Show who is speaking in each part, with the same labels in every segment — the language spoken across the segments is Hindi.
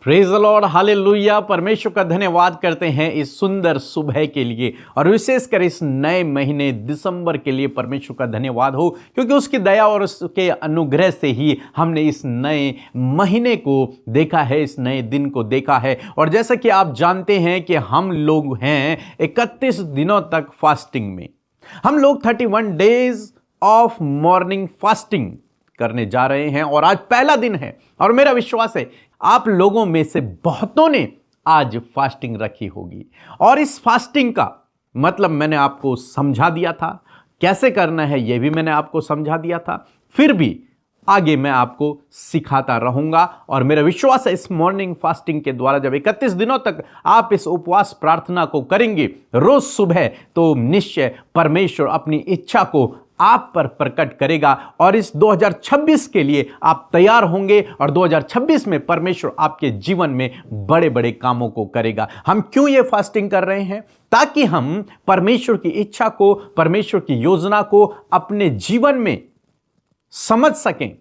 Speaker 1: Praise the Lord, hallelujah. परमेश्वर का धन्यवाद करते हैं इस सुंदर सुबह के लिए और विशेषकर इस नए महीने दिसंबर के लिए परमेश्वर का धन्यवाद हो, क्योंकि उसकी दया और उसके अनुग्रह से ही हमने इस नए महीने को देखा है, इस नए दिन को देखा है। और जैसा कि आप जानते हैं कि हम लोग हैं 31 दिनों तक फास्टिंग में। हम लोग 31 डेज ऑफ मॉर्निंग फास्टिंग करने जा रहे हैं और आज पहला दिन है। और मेरा विश्वास है आप लोगों में से बहुतों ने आज फास्टिंग रखी होगी। और इस फास्टिंग का मतलब मैंने आपको समझा दिया था, कैसे करना है यह भी मैंने आपको समझा दिया था। फिर भी आगे मैं आपको सिखाता रहूंगा और मेरा विश्वास है इस मॉर्निंग फास्टिंग के द्वारा जब 31 दिनों तक आप इस उपवास प्रार्थना को करेंगे रोज सुबह, तो निश्चय परमेश्वर अपनी इच्छा को आप पर प्रकट करेगा और इस 2026 के लिए आप तैयार होंगे और 2026 में परमेश्वर आपके जीवन में बड़े बड़े कामों को करेगा। हम क्यों ये फास्टिंग कर रहे हैं? ताकि हम परमेश्वर की इच्छा को, परमेश्वर की योजना को अपने जीवन में समझ सकें,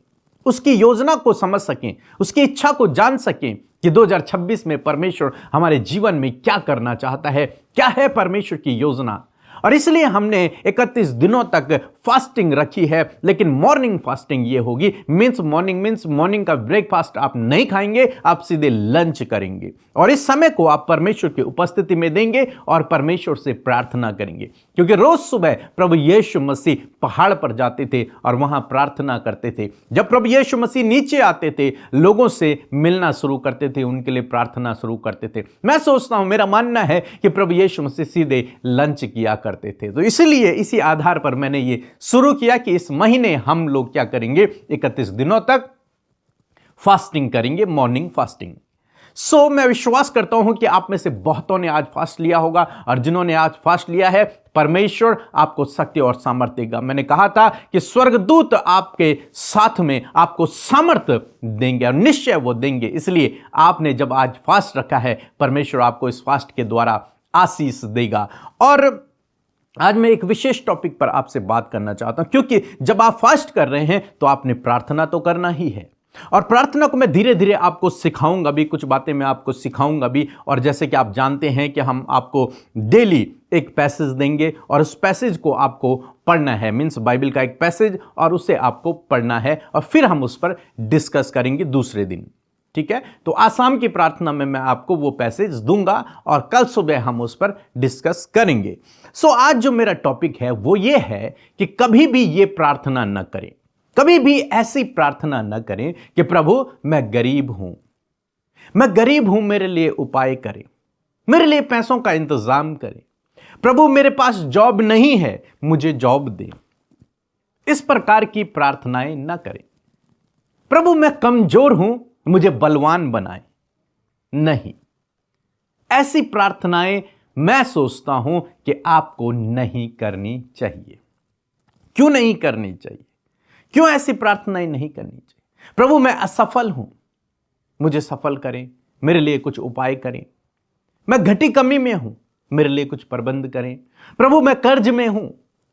Speaker 1: उसकी योजना को समझ सकें, उसकी इच्छा को जान सकें कि 2026 में परमेश्वर हमारे जीवन में क्या करना चाहता है, क्या है परमेश्वर की योजना। और इसलिए हमने 31 दिनों तक फास्टिंग रखी है। लेकिन मॉर्निंग फास्टिंग ये होगी, मींस मॉर्निंग का ब्रेकफास्ट आप नहीं खाएंगे, आप सीधे लंच करेंगे और इस समय को आप परमेश्वर की उपस्थिति में देंगे और परमेश्वर से प्रार्थना करेंगे। क्योंकि रोज सुबह प्रभु यीशु मसीह पहाड़ पर जाते थे और वहां प्रार्थना करते थे। जब प्रभु यीशु मसीह नीचे आते थे, लोगों से मिलना शुरू करते थे, उनके लिए प्रार्थना शुरू करते थे। मैं सोचता हूं, मेरा मानना है कि प्रभु यीशु मसीह सीधे लंच किया करते थे। तो इसलिए इसी आधार पर मैंने ये शुरू किया कि इस महीने हम लोग क्या करेंगे, 31 दिनों तक फास्टिंग करेंगे, मॉर्निंग फास्टिंग। मैं विश्वास करता हूं कि आप में से बहुतों ने आज फास्ट लिया होगा और जिन्होंने आज फास्ट लिया है, परमेश्वर आपको शक्ति और सामर्थ्य देगा। मैंने कहा था कि स्वर्गदूत आपके साथ में आपको सामर्थ्य देंगे और निश्चय वो देंगे। इसलिए आपने जब आज फास्ट रखा है, परमेश्वर आपको इस फास्ट के द्वारा आशीष देगा। और आज मैं एक विशेष टॉपिक पर आपसे बात करना चाहता हूं, क्योंकि जब आप फास्ट कर रहे हैं तो आपने प्रार्थना तो करना ही है और प्रार्थना को मैं धीरे धीरे आपको सिखाऊंगा भी, कुछ बातें मैं आपको सिखाऊंगा भी। और जैसे कि आप जानते हैं कि हम आपको डेली एक पैसेज देंगे और उस पैसेज को आपको पढ़ना है, मीन्स बाइबल का एक पैसेज, और उसे आपको पढ़ना है और फिर हम उस पर डिस्कस करेंगे दूसरे दिन। ठीक है, तो आज शाम की प्रार्थना में मैं आपको वो पैसेज दूंगा और कल सुबह हम उस पर डिस्कस करेंगे। आज जो मेरा टॉपिक है वो ये है कि कभी भी ये प्रार्थना न करें, कभी भी ऐसी प्रार्थना न करें कि प्रभु मैं गरीब हूं, मेरे लिए उपाय करें, मेरे लिए पैसों का इंतजाम करें, प्रभु मेरे पास जॉब नहीं है, मुझे जॉब दे। इस प्रकार की प्रार्थनाएं न करें। प्रभु मैं कमजोर हूं, मुझे बलवान बनाए। नहीं, ऐसी प्रार्थनाएं मैं सोचता हूं कि आपको नहीं करनी चाहिए। क्यों नहीं करनी चाहिए? क्यों ऐसी प्रार्थनाएं नहीं करनी चाहिए? प्रभु मैं असफल हूं, मुझे सफल करें, मेरे लिए कुछ उपाय करें। मैं घटी कमी में हूं, मेरे लिए कुछ प्रबंध करें। प्रभु मैं कर्ज में हूं,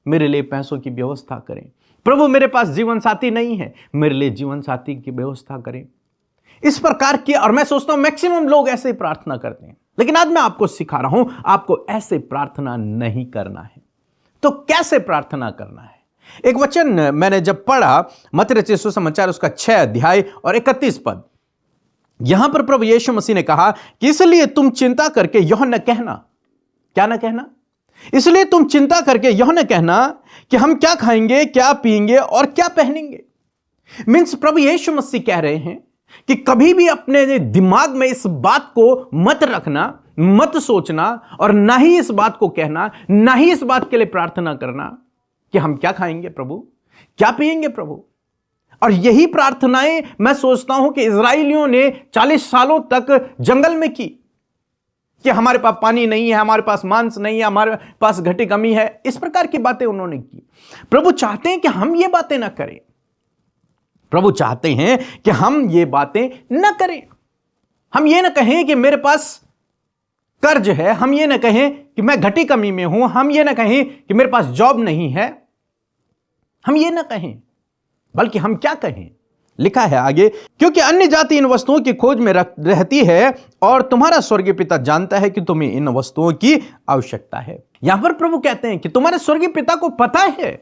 Speaker 1: मेरे लिए पैसों की व्यवस्था करें। प्रभु मेरे पास जीवन साथी नहीं है, मेरे लिए जीवन साथी की व्यवस्था करें। इस प्रकार की, और मैं सोचता हूं मैक्सिमम लोग ऐसे ही प्रार्थना करते हैं। लेकिन आज मैं आपको सिखा रहा हूं, आपको ऐसे प्रार्थना नहीं करना है। तो कैसे प्रार्थना करना है? एक वचन मैंने जब पढ़ा, मत्ती रचित सुसमाचार उसका 6 अध्याय और 31 पद, यहां पर प्रभु यीशु मसीह ने कहा कि इसलिए तुम चिंता करके यह न कहना, क्या न कहना? इसलिए तुम चिंता करके यह न कहना कि हम क्या खाएंगे, क्या पिएंगे और क्या पहनेंगे। मीन्स प्रभु यीशु मसीह कह रहे हैं कि कभी भी अपने दिमाग में इस बात को मत रखना, मत सोचना और ना ही इस बात को कहना, ना ही इस बात के लिए प्रार्थना करना कि हम क्या खाएंगे प्रभु, क्या पिएंगे प्रभु। और यही प्रार्थनाएं मैं सोचता हूं कि इजराइलियों ने 40 सालों तक जंगल में की कि हमारे पास पानी नहीं है, हमारे पास मांस नहीं है, हमारे पास घटी कमी है। इस प्रकार की बातें उन्होंने की। प्रभु चाहते हैं कि हम ये बातें ना करें। प्रभु चाहते हैं कि हम ये बातें न करें। हम ये ना कहें कि मेरे पास कर्ज है, हम ये ना कहें कि मैं घटी कमी में हूं, हम ये ना कहें कि मेरे पास जॉब नहीं है, हम ये ना कहें, बल्कि हम क्या कहें? लिखा है आगे, क्योंकि अन्य जाति इन वस्तुओं की खोज में रहती है और तुम्हारा स्वर्गीय पिता जानता है कि तुम्हें इन वस्तुओं की आवश्यकता है। यहां पर प्रभु कहते हैं कि तुम्हारे स्वर्गीय पिता को पता है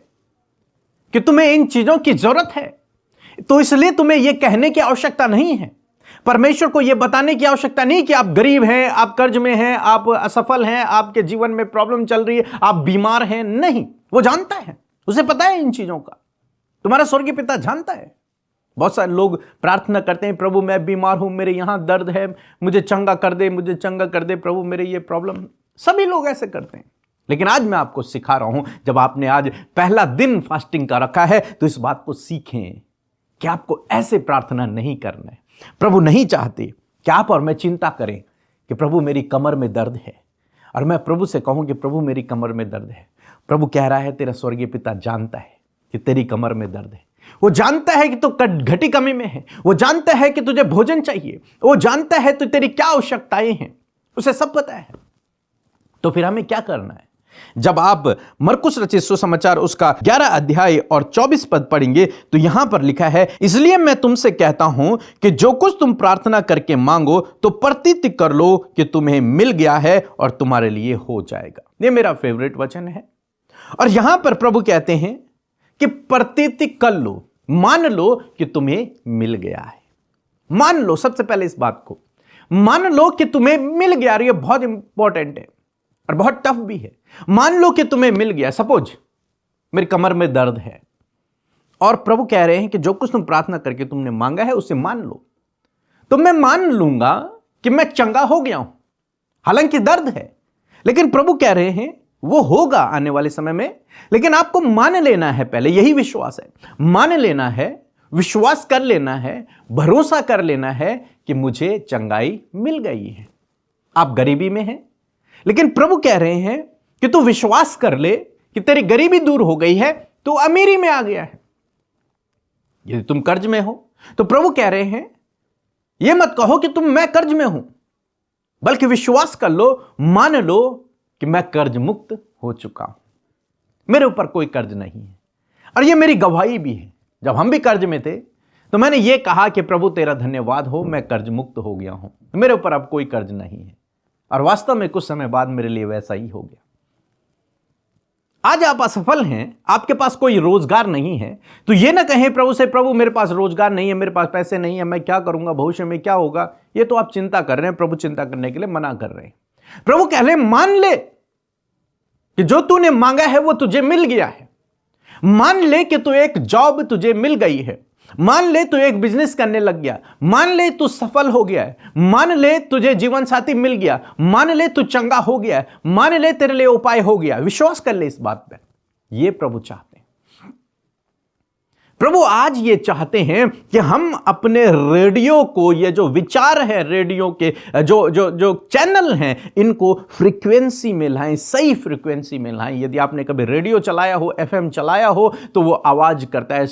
Speaker 1: कि तुम्हें इन चीजों की जरूरत है, तो इसलिए तुम्हें यह कहने की आवश्यकता नहीं है, परमेश्वर को यह बताने की आवश्यकता नहीं कि आप गरीब हैं, आप कर्ज में हैं, आप असफल हैं, आपके जीवन में प्रॉब्लम चल रही है, आप बीमार हैं। नहीं, वो जानता है, उसे पता है इन चीजों का। तुम्हारा स्वर्गीय पिता जानता है। बहुत सारे लोग प्रार्थना करते हैं, प्रभु मैं बीमार हूं, मेरे यहां दर्द है, मुझे चंगा कर दे, मुझे चंगा कर दे प्रभु, मेरे ये प्रॉब्लम। सभी लोग ऐसे करते हैं। लेकिन आज मैं आपको सिखा रहा हूं, जब आपने आज पहला दिन फास्टिंग का रखा है, तो इस बात को सीखें कि आपको ऐसे प्रार्थना नहीं करना है। प्रभु नहीं चाहते कि आप और मैं चिंता करें कि प्रभु मेरी कमर में दर्द है, और मैं प्रभु से कहूं कि प्रभु मेरी कमर में दर्द है। प्रभु कह रहा है तेरा स्वर्गीय पिता जानता है कि तेरी कमर में दर्द है, वो जानता है कि तू घटी कमी में है, वो जानता है कि तुझे भोजन चाहिए, वो जानता है तो तेरी क्या आवश्यकताएं हैं, उसे सब पता है। तो फिर हमें क्या करना है? जब आप मरकुस रचित सुसमाचार उसका 11 अध्याय और 24 पद पढ़ेंगे तो यहां पर लिखा है, इसलिए मैं तुमसे कहता हूं कि जो कुछ तुम प्रार्थना करके मांगो तो प्रतीति कर लो कि तुम्हें मिल गया है और तुम्हारे लिए हो जाएगा। ये मेरा फेवरेट वचन है। और यहां पर प्रभु कहते हैं कि प्रतीति कर लो, मान लो कि तुम्हें मिल गया है। मान लो, सबसे पहले इस बात को मान लो कि तुम्हें मिल गया। ये बहुत इंपॉर्टेंट है और बहुत टफ भी है। मान लो कि तुम्हें मिल गया। सपोज मेरी कमर में दर्द है और प्रभु कह रहे हैं कि जो कुछ तुम प्रार्थना करके तुमने मांगा है उसे मान लो, तो मैं मान लूंगा कि मैं चंगा हो गया हूं। हालांकि दर्द है, लेकिन प्रभु कह रहे हैं वो होगा आने वाले समय में, लेकिन आपको मान लेना है पहले। यही विश्वास है, मान लेना है, विश्वास कर लेना है, भरोसा कर लेना है कि मुझे चंगाई मिल गई है। आप गरीबी में हैं, लेकिन प्रभु कह रहे हैं कि तू विश्वास कर ले कि तेरी गरीबी दूर हो गई है, तू अमीरी में आ गया है। यदि तुम कर्ज में हो तो प्रभु कह रहे हैं यह मत कहो कि मैं कर्ज में हूं, बल्कि विश्वास कर लो, मान लो कि मैं कर्ज मुक्त हो चुका हूं, मेरे ऊपर कोई कर्ज नहीं है। और यह मेरी गवाही भी है। जब हम भी कर्ज में थे तो मैंने यह कहा कि प्रभु तेरा धन्यवाद हो, मैं कर्ज मुक्त हो गया हूं, मेरे ऊपर अब कोई कर्ज नहीं है। और वास्तव में कुछ समय बाद मेरे लिए वैसा ही हो गया। आज आप असफल हैं, आपके पास कोई रोजगार नहीं है, तो यह ना कहें प्रभु से, प्रभु मेरे पास रोजगार नहीं है, मेरे पास पैसे नहीं है, मैं क्या करूंगा, भविष्य में क्या होगा। यह तो आप चिंता कर रहे हैं। प्रभु चिंता करने के लिए मना कर रहे हैं। प्रभु कह रहे मान ले कि जो तूने मांगा है वो तुझे मिल गया है। मान ले कि तू एक जॉब तुझे मिल गई है, मान ले तू एक बिजनेस करने लग गया, मान ले तू सफल हो गया है, मान ले तुझे जीवन साथी मिल गया, मान ले तू चंगा हो गया है, मान ले तेरे लिए उपाय हो गया। विश्वास कर ले इस बात पर। यह प्रभु चाहते हैं। प्रभु आज ये चाहते हैं कि हम अपने रेडियो को, ये जो विचार है रेडियो के जो चैनल हैं, इनको फ्रीक्वेंसी में लाएं, सही फ्रीक्वेंसी में लाएं। यदि आपने कभी रेडियो चलाया हो, एफएम चलाया हो, तो वो आवाज करता है,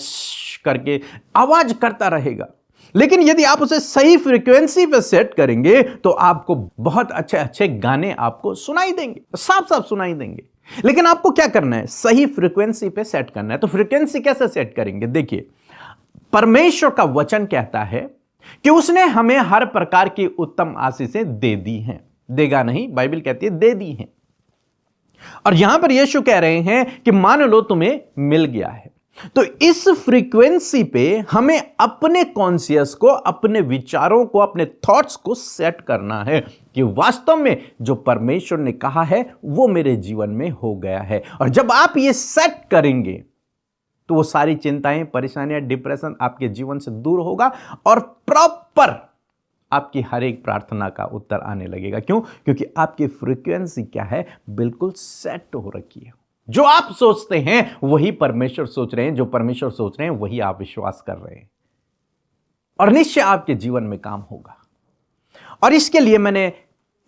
Speaker 1: करके आवाज करता रहेगा। लेकिन यदि आप उसे सही फ्रीक्वेंसी पे सेट करेंगे तो आपको बहुत अच्छे अच्छे गाने आपको सुनाई देंगे, साफ साफ सुनाई देंगे। लेकिन आपको क्या करना है? सही फ्रीक्वेंसी पे सेट करना है। तो फ्रीक्वेंसी कैसे सेट करेंगे? देखिए, परमेश्वर का वचन कहता है कि उसने हमें हर प्रकार की उत्तम आशीषें दे दी हैं। देगा नहीं, बाइबल कहती है दे दी हैं। और यहां पर यीशु कह रहे हैं कि मान लो तुम्हें मिल गया है। तो इस फ्रीक्वेंसी पे हमें अपने कॉन्शियस को, अपने विचारों को, अपने थॉट्स को सेट करना है कि वास्तव में जो परमेश्वर ने कहा है वो मेरे जीवन में हो गया है। और जब आप ये सेट करेंगे तो वो सारी चिंताएं, परेशानियां, डिप्रेशन आपके जीवन से दूर होगा और प्रॉपर आपकी हर एक प्रार्थना का उत्तर आने लगेगा। क्यों? क्योंकि आपकी फ्रीक्वेंसी क्या है? बिल्कुल सेट हो रखी है। जो आप सोचते हैं वही परमेश्वर सोच रहे हैं, जो परमेश्वर सोच रहे हैं वही आप विश्वास कर रहे हैं, और निश्चय आपके जीवन में काम होगा। और इसके लिए मैंने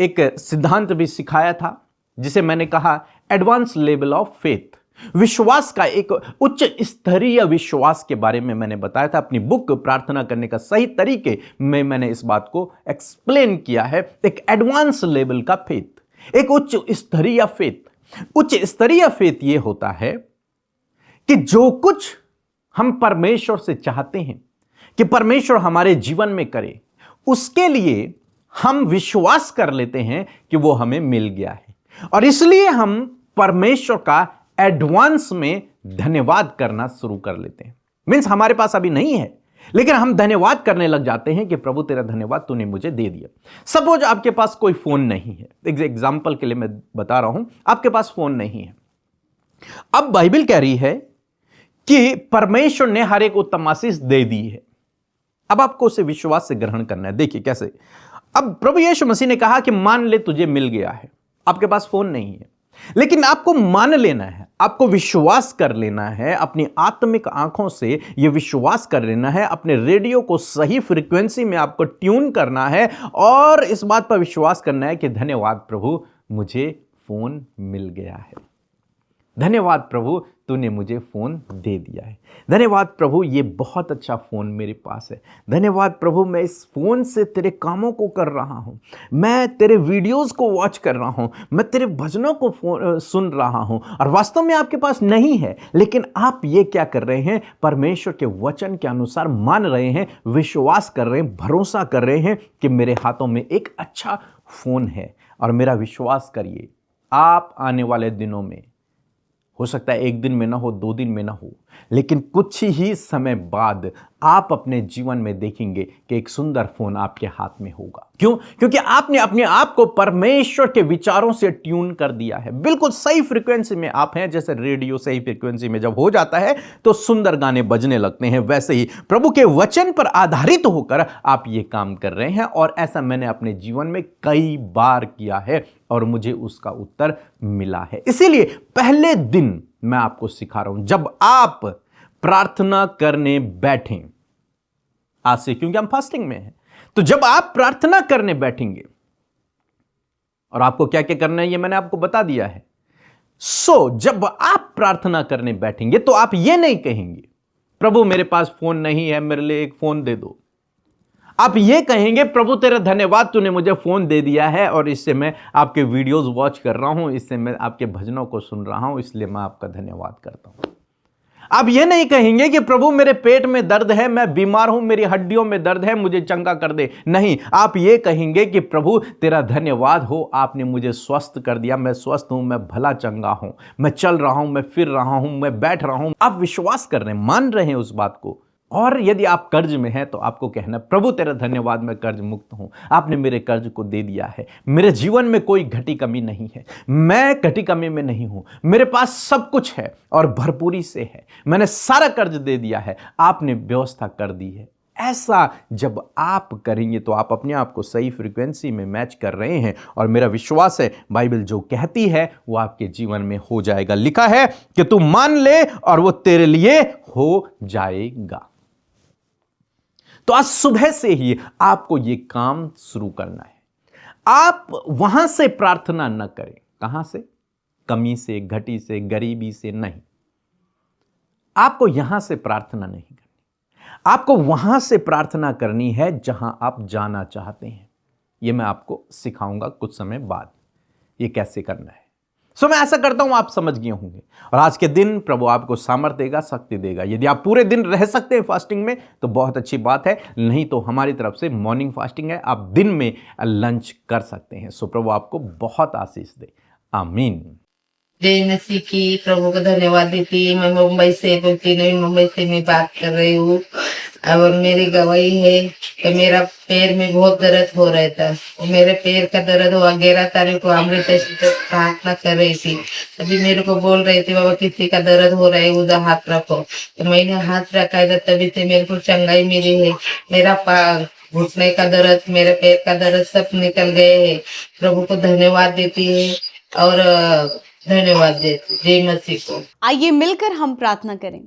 Speaker 1: एक सिद्धांत भी सिखाया था जिसे मैंने कहा एडवांस लेवल ऑफ फेथ। विश्वास का एक उच्च स्तरीय विश्वास के बारे में मैंने बताया था। अपनी बुक प्रार्थना करने का सही तरीके में मैंने इस बात को एक्सप्लेन किया है। एक एडवांस लेवल का फेथ, एक उच्च स्तरीय फेथ। उच्च स्तरीय फेथ यह होता है कि जो कुछ हम परमेश्वर से चाहते हैं, कि परमेश्वर हमारे जीवन में करे, उसके लिए हम विश्वास कर लेते हैं कि वो हमें मिल गया है, और इसलिए हम परमेश्वर का एडवांस में धन्यवाद करना शुरू कर लेते हैं। मीन्स हमारे पास अभी नहीं है, लेकिन हम धन्यवाद करने लग जाते हैं कि प्रभु तेरा धन्यवाद, तूने मुझे दे दिया। सपोज आपके पास कोई फोन नहीं है, एग्जाम्पल के लिए मैं बता रहा हूं, आपके पास फोन नहीं है। अब बाइबल कह रही है कि परमेश्वर ने हर एक उत्तम आशीष दे दी है। अब आपको उसे विश्वास से ग्रहण करना है। देखिए कैसे, अब प्रभु यीशु मसीह ने कहा कि मान ले तुझे मिल गया है, आपके पास फोन नहीं है, लेकिन आपको मान लेना है, आपको विश्वास कर लेना है, अपनी आत्मिक आंखों से यह विश्वास कर लेना है, अपने रेडियो को सही फ्रीक्वेंसी में आपको ट्यून करना है और इस बात पर विश्वास करना है कि धन्यवाद प्रभु, मुझे फोन मिल गया है। धन्यवाद प्रभु, तूने मुझे फोन दे दिया है। धन्यवाद प्रभु, ये बहुत अच्छा फोन मेरे पास है। धन्यवाद प्रभु, मैं इस फोन से तेरे कामों को कर रहा हूं, मैं तेरे वीडियोस को वॉच कर रहा हूं, मैं तेरे भजनों को सुन रहा हूं। और वास्तव में आपके पास नहीं है, लेकिन आप ये क्या कर रहे हैं, परमेश्वर के वचन के अनुसार मान रहे हैं, विश्वास कर रहे हैं, भरोसा कर रहे हैं कि मेरे हाथों में एक अच्छा फोन है। और मेरा विश्वास करिए, आप आने वाले दिनों में, हो सकता है एक दिन में ना हो, 2 दिन में ना हो, लेकिन कुछ ही समय बाद आप अपने जीवन में देखेंगे कि एक सुंदर फोन आपके हाथ में होगा। क्यों? क्योंकि आपने अपने आप को परमेश्वर के विचारों से ट्यून कर दिया है। बिल्कुल सही फ्रीक्वेंसी में आप हैं। जैसे रेडियो सही फ्रीक्वेंसी में जब हो जाता है तो सुंदर गाने बजने लगते हैं, वैसे ही प्रभु के वचन पर आधारित होकर आप ये काम कर रहे हैं। और ऐसा मैंने अपने जीवन में कई बार किया है और मुझे उसका उत्तर मिला है। इसीलिए पहले दिन मैं आपको सिखा रहा हूं, जब आप प्रार्थना करने बैठें, आज से, क्योंकि हम फास्टिंग में हैं, तो जब आप प्रार्थना करने बैठेंगे, और आपको क्या क्या करना है ये मैंने आपको बता दिया है। जब आप प्रार्थना करने बैठेंगे तो आप ये नहीं कहेंगे प्रभु मेरे पास फोन नहीं है, मेरे लिए एक फोन दे दो। आप ये कहेंगे प्रभु तेरा धन्यवाद, तूने मुझे फोन दे दिया है और इससे मैं आपके वीडियोस वॉच कर रहा हूं, इससे मैं आपके भजनों को सुन रहा हूं, इसलिए मैं आपका धन्यवाद करता हूं। आप ये नहीं कहेंगे कि प्रभु मेरे पेट में दर्द है, मैं बीमार हूं, मेरी हड्डियों में दर्द है, मुझे चंगा कर दे। नहीं, आप ये कहेंगे कि प्रभु तेरा धन्यवाद हो, आपने मुझे स्वस्थ कर दिया, मैं स्वस्थ हूं, मैं भला चंगा हूं, मैं चल रहा हूं, मैं फिर रहा हूं, मैं बैठ रहा हूं। आप विश्वास कर रहे हैं, मान रहे हैं उस बात को। और यदि आप कर्ज में हैं तो आपको कहना, प्रभु तेरा धन्यवाद, मैं कर्ज मुक्त हूं, आपने मेरे कर्ज को दे दिया है, मेरे जीवन में कोई घटी कमी नहीं है, मैं घटी कमी में नहीं हूं, मेरे पास सब कुछ है और भरपूरी से है, मैंने सारा कर्ज दे दिया है, आपने व्यवस्था कर दी है। ऐसा जब आप करेंगे तो आप अपने आप को सही फ्रीक्वेंसी में मैच कर रहे हैं, और मेरा विश्वास है बाइबल जो कहती है वो आपके जीवन में हो जाएगा। लिखा है कि तू मान ले और वो तेरे लिए हो जाएगा। तो आज सुबह से ही आपको यह काम शुरू करना है। आप वहां से प्रार्थना न करें। कहां से? कमी से, घटी से, गरीबी से नहीं। आपको यहां से प्रार्थना नहीं करनी, आपको वहां से प्रार्थना करनी है जहां आप जाना चाहते हैं। यह मैं आपको सिखाऊंगा कुछ समय बाद, यह कैसे करना है। मैं ऐसा करता हूं, आप समझ गए होंगे। और आज के दिन प्रभु आपको सामर्थ्य देगा, शक्ति देगा। यदि आप पूरे दिन रह सकते हैं फास्टिंग में तो बहुत अच्छी बात है, नहीं तो हमारी तरफ से मॉर्निंग फास्टिंग है, आप दिन में लंच कर सकते हैं। प्रभु आपको बहुत आशीष दे। आमीन।
Speaker 2: जय मसीह की। प्रभु को धन्यवाद देती। मैं मुंबई से बोलती, नई मुंबई से मैं बात कर रही हूँ। और मेरी गवाही है कि मेरा पैर में बहुत दर्द हो रहा था। मेरे पैर का दर्द हुआ 11 तारीख को अमृत प्रार्थना कर रही थी, तभी मेरे को बोल रही थी बाबा किसी का दर्द हो रहा है उधर हाथ रखो। तो मैंने हाथ रखा है, तभी से मेरे को चंगाई मिली है। मेरा घुटने का दर्द, मेरे पैर का दर्द सब निकल गए है। प्रभु को धन्यवाद देती है और धन्यवाद देती। जय मसीह को।
Speaker 3: आइए मिलकर हम प्रार्थना करें।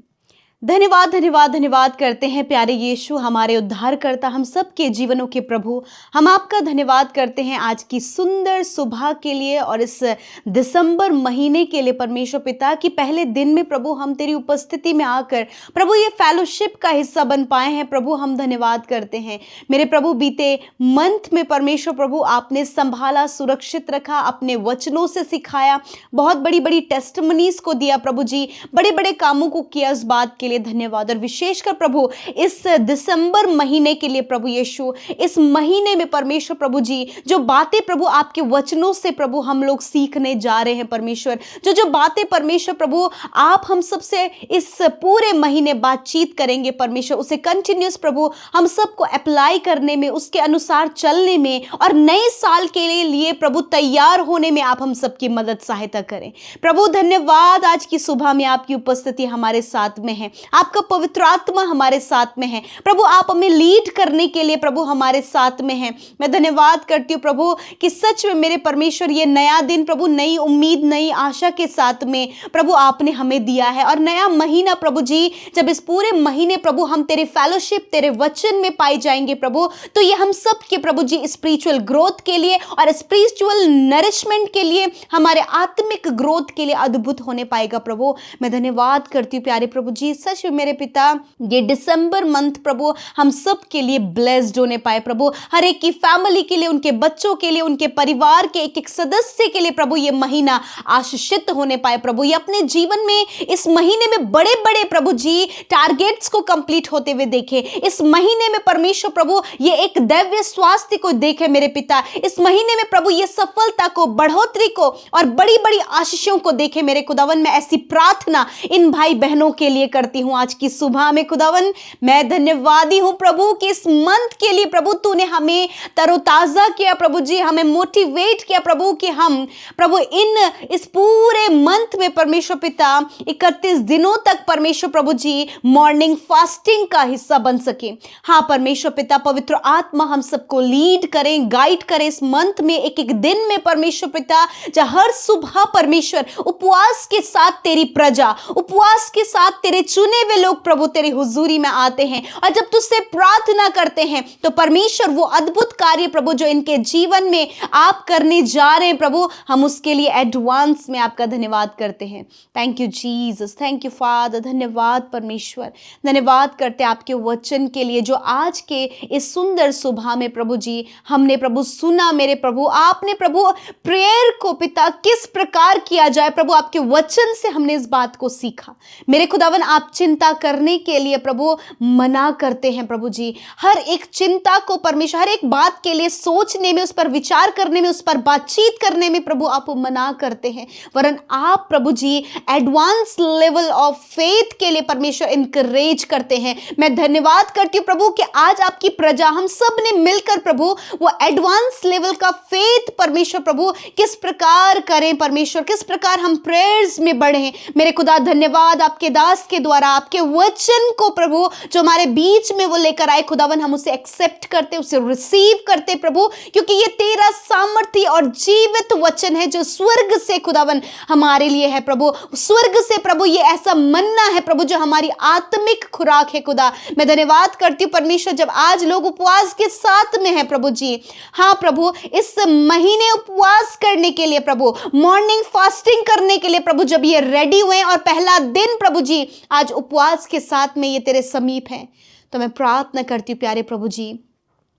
Speaker 3: धन्यवाद धन्यवाद धन्यवाद करते हैं प्यारे यीशु, हमारे उद्धारकर्ता, हम सब के जीवनों के प्रभु। हम आपका धन्यवाद करते हैं आज की सुंदर सुबह के लिए और इस दिसंबर महीने के लिए परमेश्वर पिता की पहले दिन में प्रभु हम तेरी उपस्थिति में आकर प्रभु ये फेलोशिप का हिस्सा बन पाए हैं। प्रभु हम धन्यवाद करते हैं मेरे प्रभु, बीते मंथ में परमेश्वर प्रभु आपने संभाला, सुरक्षित रखा, अपने वचनों से सिखाया, बहुत बड़ी बड़ी टेस्टिमनीज को दिया प्रभु जी, बड़े बड़े कामों को किया। इस बात के के लिए धन्यवाद। और विशेषकर प्रभु इस दिसंबर महीने के लिए प्रभु यीशु, इस महीने में परमेश्वर प्रभु जी जो बातें प्रभु आपके वचनों से प्रभु हम लोग सीखने जा रहे हैं परमेश्वर, जो बातें परमेश्वर प्रभु आप हम सबसे इस पूरे महीने बातचीत करेंगे परमेश्वर, उसे कंटिन्यूस प्रभु हम सबको अप्लाई करने में, उसके अनुसार चलने में और नए साल के लिए प्रभु तैयार होने में आप हम सबकी मदद सहायता करें प्रभु। धन्यवाद, आज की सुबह में आपकी उपस्थिति हमारे साथ में है, आपका पवित्र आत्मा हमारे साथ में है प्रभु, आप हमें लीड करने के लिए प्रभु हमारे साथ में है। मैं धन्यवाद करती हूँ प्रभु कि सच में मेरे परमेश्वर ये नया दिन प्रभु नई उम्मीद नई आशा के साथ में प्रभु आपने हमें दिया है। और नया महीना प्रभु जी, जब इस पूरे महीने प्रभु हम तेरे फेलोशिप तेरे वचन में पाए जाएंगे प्रभु, तो ये हम सब के प्रभु जी स्पिरिचुअल ग्रोथ के लिए और स्पिरिचुअल नरिशमेंट के लिए, हमारे आत्मिक ग्रोथ के लिए अद्भुत होने पाएगा प्रभु। मैं धन्यवाद करती हूँ प्यारे प्रभु जी, सच में मेरे पिता ये दिसंबर मंथ प्रभु हम सब के लिए ब्लेस्ड होने पाए प्रभु, हर एक की फैमिली के लिए, उनके बच्चों के लिए, उनके परिवार के एक एक सदस्य के लिए प्रभु ये महीना आशीषित होने पाए प्रभु। ये अपने जीवन में इस महीने में बड़े बड़े प्रभु जी टारगेट्स को कंप्लीट होते हुए देखे, इस महीने में परमेश्वर प्रभु ये एक दैवीय स्वास्थ्य को देखे मेरे पिता, इस महीने में प्रभु ये सफलता को, बढ़ोतरी को और बड़ी बड़ी आशीषों को देखे मेरे खुदावन। मैं ऐसी प्रार्थना इन भाई बहनों के लिए करती हूं आज की सुबह में खुदावन। मैं धन्यवादी हूं प्रभु कि इस मंथ के लिए प्रभु तूने हमें तरोताजा किया प्रभु जी, हमें मोटिवेट किया प्रभु कि हम प्रभु इस पूरे मंथ में परमेश्वर पिता 31 दिनों तक परमेश्वर प्रभु जी मॉर्निंग फास्टिंग का हिस्सा बन सके। हाँ परमेश्वर पिता, पवित्र आत्मा हम सबको लीड करें, गाइड करें इस मंथ में, एक एक दिन में परमेश्वर पिता, जब हर सुबह परमेश्वर उपवास के साथ तेरी प्रजा, उपवास के साथ तेरे चुने हुए लोग प्रभु तेरी हुजूरी में आते हैं और जब तुझसे प्रार्थना करते हैं तो परमेश्वर वो अद्भुत कार्य प्रभु जो इनके जीवन में आप करने जा रहे हैं प्रभु, हम उसके लिए एडवांस में आपका धन्यवाद करते हैं। Thank you Jesus, thank you father, धन्यवाद परमेश्वर, धन्यवाद करते हैं आपके वचन के लिए जो आज के इस सुंदर सुबह में प्रभु जी हमने प्रभु सुना मेरे प्रभु। आपने प्रभु प्रेयर को पिता किस प्रकार किया जाए प्रभु, आपके वचन से हमने इस बात को सीखा मेरे खुदावन। आप चिंता करने के लिए प्रभु मना करते हैं प्रभु जी, हर एक चिंता को परमेश्वर, हर एक बात के लिए सोचने में, उस पर विचार करने में, उस पर बातचीत करने में प्रभु आप मना करते हैं, वरन आप प्रभु जी एडवांस लेवल ऑफ फेथ के लिए परमेश्वर इनकरेज करते हैं। मैं धन्यवाद करती हूँ प्रभु कि आज आपकी प्रजा हम सब ने मिलकर प्रभु वो एडवांस लेवल का फेथ परमेश्वर प्रभु किस प्रकार करें परमेश्वर, किस प्रकार हम प्रेयर्स में बढ़ें मेरे खुदा। धन्यवाद आपके दास के द्वारा आपके वचन को प्रभु जो हमारे बीच में वो लेकर आए खुदावन, हम उसे एक्सेप्ट करते, उसे रिसीव करते प्रभु, क्योंकि ये तेरा सामर्थ्य और जीवित वचन है जो स्वर्ग से खुदावन हमारे लिए है प्रभु। स्वर्ग से प्रभु ये ऐसा मन्ना है प्रभु जो हमारी आत्मिक खुराक है खुदा। मैं धन्यवाद करती हूँ परमेश्वर जब आज लोग उपवास के साथ में है प्रभु जी, हाँ प्रभु इस महीने उपवास करने के लिए प्रभु, मॉर्निंग फास्टिंग करने के लिए प्रभु जब ये रेडी हुए और पहला दिन प्रभु जी आज उपवास के साथ में ये तेरे समीप है, तो मैं प्रार्थना करती हूँ प्यारे प्रभु जी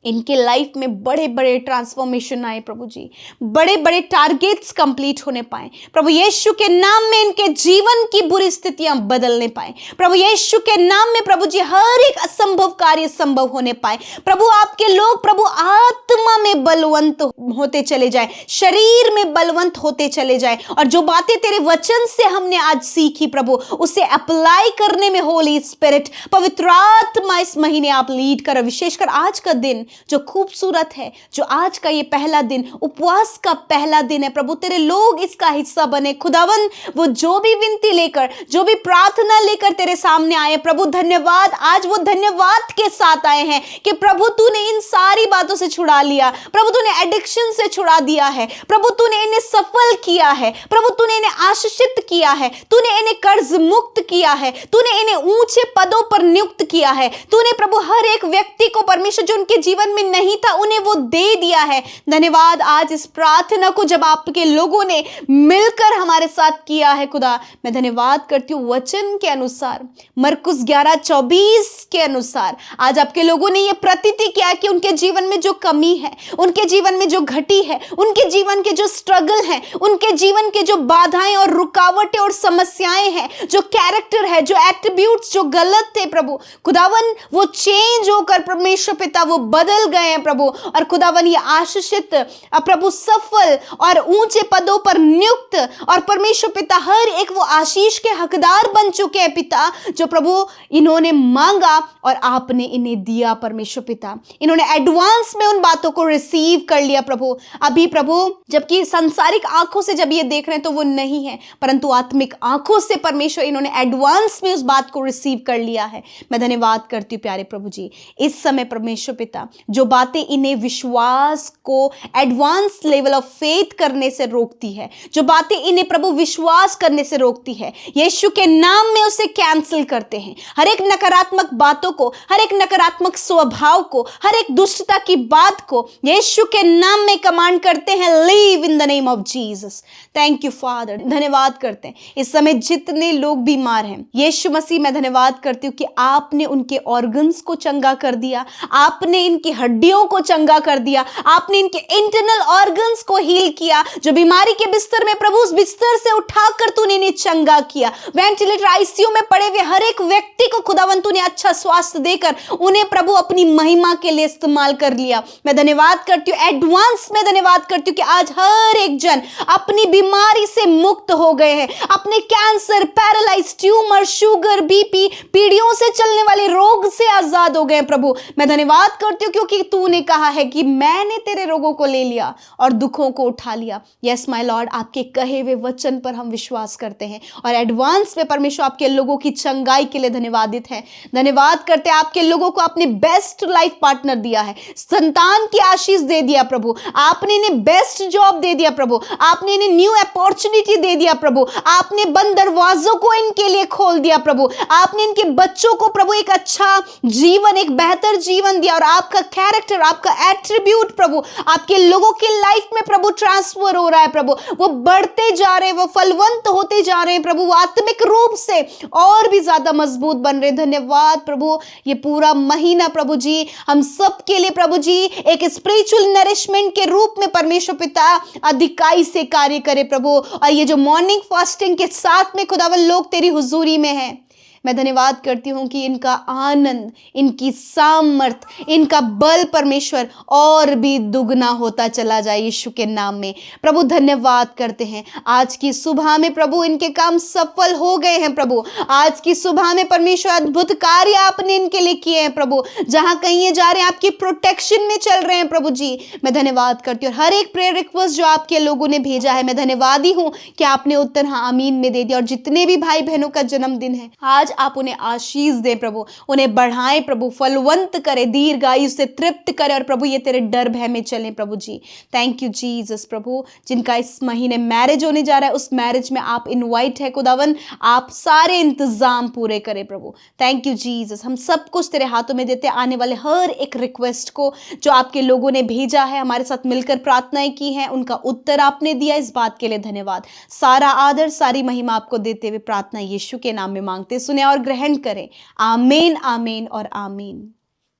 Speaker 3: इनके लाइफ में बड़े बड़े ट्रांसफॉर्मेशन आए प्रभु जी, बड़े बड़े टारगेट्स कंप्लीट होने पाए प्रभु यीशु के नाम में, इनके जीवन की बुरी स्थितियां बदलने पाए प्रभु यीशु के नाम में प्रभु जी, हर एक असंभव कार्य संभव होने पाए प्रभु। आपके लोग प्रभु आत्मा में बलवंत होते चले जाए, शरीर में बलवंत होते चले जाए और जो बातें तेरे वचन से हमने आज सीखी प्रभु उसे अप्लाई करने में होली स्पिरिट पवित्र आत्मा इस महीने आप लीड कर। विशेषकर आज का दिन जो खूबसूरत है, जो आज का ये पहला दिन उपवास का पहला दिन है प्रभु, तेरे लोग इसका हिस्सा बने खुदावन। वो जो भी विनती लेकर, जो भी प्रार्थना लेकर तेरे सामने आए प्रभु, धन्यवाद, आज वो धन्यवाद के साथ आए हैं कि प्रभु तूने इन सारी बातों से छुड़ा लिया प्रभु, तूने एडिक्शन से छुड़ा दिया है प्रभु, तूने इन्हें सफल किया है प्रभु, तूने इन्हें आशीषित किया है, तूने इन्हें कर्ज मुक्त किया है, तूने इन्हें ऊंचे पदों पर नियुक्त किया है, तूने प्रभु हर एक व्यक्ति को परमेश्वर जो उनके जीवन जीवन में नहीं था उन्हें वो दे दिया है। धन्यवाद आज इस प्रार्थना को जब आपके लोगों ने मिलकर हमारे साथ किया है खुदा, मैं धन्यवाद करती हूँ वचन के अनुसार, मरकुस 11:24 के अनुसार आज आपके लोगों ने ये प्रतीति किया कि उनके जीवन में जो कमी है, उनके जीवन में जो घटी है, उनके जीवन के जो स्ट्रगल है, उनके जीवन के जो बाधाएं और रुकावटें और समस्याएं हैं, जो कैरेक्टर है, जो एट्रीब्यूट्स जो गलत थे प्रभु खुदावन, वो चेंज होकर परमेश्वर पिता वो बदल गए हैं प्रभु। और खुदावन ये आशीषित प्रभु सफल और ऊंचे पदों पर नियुक्त और परमेश्वर पिता हर एक वो आशीष के हकदार बन चुके हैं पिता, जो प्रभु इन्होंने मांगा और आपने इन्हें दिया परमेश्वर पिता। इन्होंने एडवांस में उन बातों को रिसीव कर लिया प्रभु। अभी प्रभु जबकि सांसारिक आंखों से जब ये देख रहे हैं तो वो नहीं है, परंतु आत्मिक आंखों से परमेश्वर इन्होंने एडवांस में उस बात को रिसीव कर लिया है। मैं धन्यवाद करती हूँ प्यारे प्रभु जी, इस समय परमेश्वर पिता जो बातें इन्हें विश्वास को एडवांस लेवल ऑफ फेथ करने से रोकती है, जो बातें इन्हें प्रभु विश्वास करने से रोकती है, यीशु के नाम में उसे कैंसिल करते हैं। हर एक नकारात्मक बातों को, हर एक नकारात्मक स्वभाव को, हर एक दुष्टता की बात को यीशु के नाम में कमांड करते हैं, leave in the name of Jesus. Thank you father, धन्यवाद करते हैं इस समय जितने लोग बीमार हैं, यीशु मसीह मैं धन्यवाद करती हूँ कि आपने उनके ऑर्गन्स को चंगा कर दिया, आपने इनकी हड्डियों को चंगा कर दिया, आपने इनके इंटरनल ऑर्गन्स को हील किया। जो बीमारी के बिस्तर में प्रभु उस बिस्तर से उठाकर तूने इन्हें चंगा किया। वेंटिलेटर आईसीयू में पड़े हुए हर एक व्यक्ति को खुदावन तूने अच्छा स्वास्थ्य देकर उन्हें प्रभु अपनी महिमा के लिए इस्तेमाल कर लिया। मैं धन्यवाद करती हूँ, एडवांस में धन्यवाद करती हूँ कि आज हर एक जन अपनी बीमारी से मुक्त हो गए हैं, अपने cancer, paralyse, tumour, sugar, BP, पीढ़ियों से चलने वाले रोग से आजाद हो गए प्रभु। मैं धन्यवाद करती हूँ क्योंकि तूने कहा है कि मैंने तेरे रोगों को ले लिया और दुखों को उठा लिया। यस माय लॉर्ड, आपके कहे हुए वचन पर हम विश्वास करते हैं और एडवांस में परमेश्वर आपके लोगों की चंगाई के लिए धन्यवादित है। धन्यवाद करते हैं आपके लोगों को आपने बेस्ट लाइफ पार्टनर दिया है, संतान की आशीष दे दिया प्रभु, आपने इन्हें बेस्ट जॉब दे दिया प्रभु, आपने इन्हें न्यू अपॉर्चुनिटी दे दिया प्रभु, आपने बंद दरवाजों को इनके लिए खोल दिया प्रभु, आपने इनके बच्चों को प्रभु एक अच्छा जीवन, एक बेहतर जीवन दिया और आपका कैरेक्टर, आपका एट्रीब्यूट प्रभु आपके लोगों की लाइफ में प्रभु ट्रांसफर हो रहा है प्रभु। वो बढ़ते जा रहे हैं, वो फलवंत होते जा रहे हैं प्रभु, वो आत्मिक रूप से और भी ज्यादा मजबूत बन रहे। धन्यवाद प्रभु, ये पूरा महीना प्रभु जी हम सब के लिए प्रभु जी एक स्पिरिचुअल नरिशमेंट के रूप में परमेश्वर पिता अधिकाई से कार्य करे प्रभु। और ये जो मॉर्निंग फास्टिंग के साथ में खुदावन लोग तेरी हुजूरी में हैं, मैं धन्यवाद करती हूँ कि इनका आनंद, इनकी सामर्थ, इनका बल परमेश्वर और भी दुगना होता चला जाए यीशु के नाम में प्रभु। धन्यवाद करते हैं आज की सुबह में प्रभु इनके काम सफल हो गए हैं प्रभु। आज की सुबह में परमेश्वर अद्भुत कार्य आपने इनके लिए किए हैं प्रभु। जहाँ कहीं ये जा रहे हैं आपकी प्रोटेक्शन में चल रहे हैं प्रभु जी। मैं धन्यवाद करती हूँ और हर एक प्रेयर रिक्वेस्ट जो आपके लोगों ने भेजा है, मैं धन्यवादी हूँ कि आपने उत्तर हाँ आमीन में दे दिया। और जितने भी भाई बहनों का जन्मदिन है आज आप उन्हें आशीष दें प्रभु, उन्हें बढ़ाएं प्रभु, फलवंत करें, दीर्घायु से तृप्त करें और प्रभु ये तेरे डर भय में चलें प्रभु जी। थैंक यू जीसस प्रभु। जिनका इस महीने मैरिज होने जा रहा है उस मैरिज में आप इनवाइट है खुदावन, आप सारे इंतजाम पूरे करें प्रभु। Thank you Jesus. हम सब कुछ तेरे हाथों में देते, आने वाले हर एक रिक्वेस्ट को जो आपके लोगों ने भेजा है, हमारे साथ मिलकर प्रार्थनाएं की हैं, उनका उत्तर आपने दिया, इस बात के लिए धन्यवाद। सारा आदर सारी महिमा आपको देते हुए प्रार्थना यीशु के नाम में मांगते, सुने और ग्रहण करें। आमीन, आमीन और आमीन।